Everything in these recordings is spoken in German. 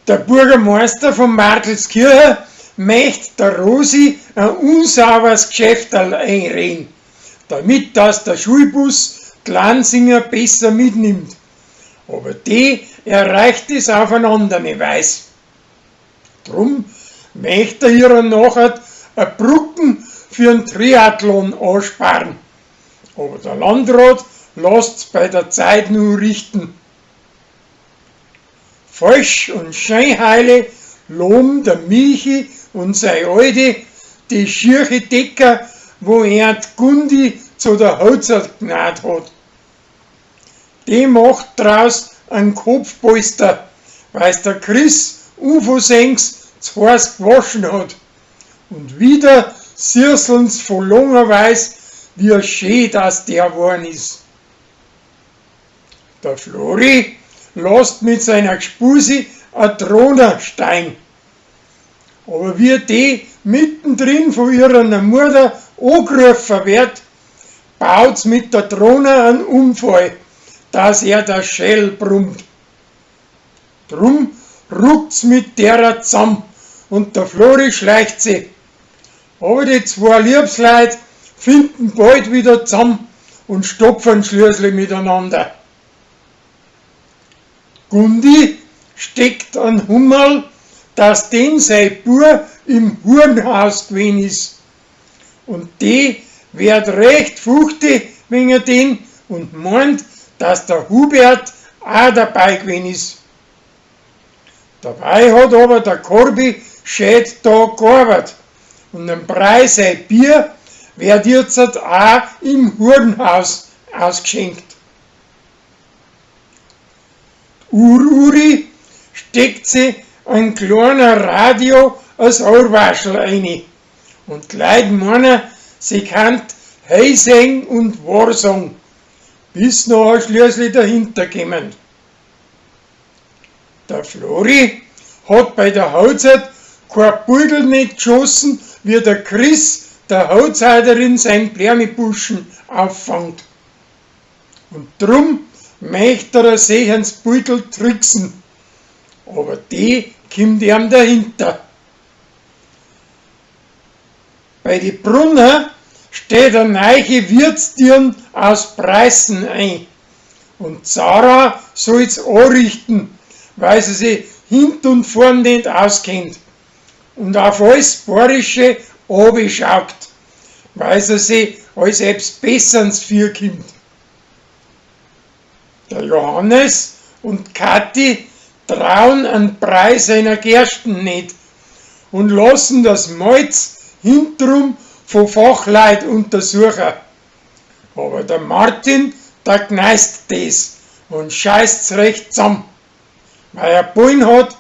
Der Bürgermeister von Martelskirchen möchte der Rosi ein unsauberes Geschäfterl einreden, damit das der Schulbus die Lansinger besser mitnimmt. Aber die erreicht es auf eine andere Weise. Drum möchte er ihr nachher eine Brücken für einen Triathlon ansparen. Aber der Landrat lässt es bei der Zeit nur richten. Falsch und Scheinheile loben der Michi und sein Alte die schierche Decker, wo er die Gundi zu der Hochzeit genäht hat. Die macht draus einen Kopfpolster, weil's der Chris UFO-Sengs zu heiß gewaschen hat. Und wieder sirseln's von langer Weiß, wie schön das der geworden ist. Der Flori lässt mit seiner Gspusi eine Drohne steigen. Aber wie die mittendrin von ihrer Mutter angerufen wird, baut's mit der Drohne einen Unfall, dass er der Schell brummt. Drum ruckt's mit derer zusammen und der Flori schleicht sie. Aber die zwei Liebsleute finden bald wieder zusammen und stopfen schließlich miteinander. Gundi steckt an Hummerl, dass den sein Bub im Hurenhaus gewesen ist. Und die wird recht fuchtig wegen den und meint, dass der Hubert auch dabei gewesen ist. Dabei hat aber der Korbi schät da gearbeitet und am Preis sein Bier wird jetzt auch im Hurenhaus ausgeschenkt. Uri steckt sie ein kleiner Radio als Ohrwaschel rein und die Leute meinen, sie kann Hey singen und Wahr sagen, bis noch schließlich dahinter kommen. Der Flori hat bei der Hochzeit kein Beutel nicht geschossen, wie der Chris der Hochzeiterin sein Blärmibuschen auffängt. Und drum möchte er sich ins Beutel tricksen, aber die kommt ihm dahinter. Bei die Brunner steht eine neue Wirtstirn aus Preußen ein und Sarah soll's anrichten, weil sie sich hint und vorn nicht auskennt und auf alles Bayerische abschaut, weil sie sich als etwas Besseres vorkommt. Der Johannes und Kathi trauen einen Preis einer Gersten nicht und lassen das Malz hintenrum von Fachleit untersuchen. Aber der Martin, der gneist das und scheißt's recht zusammen, weil er Bullen hat,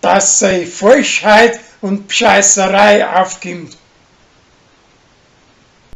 dass seine Falschheit und Bescheißerei aufkommt.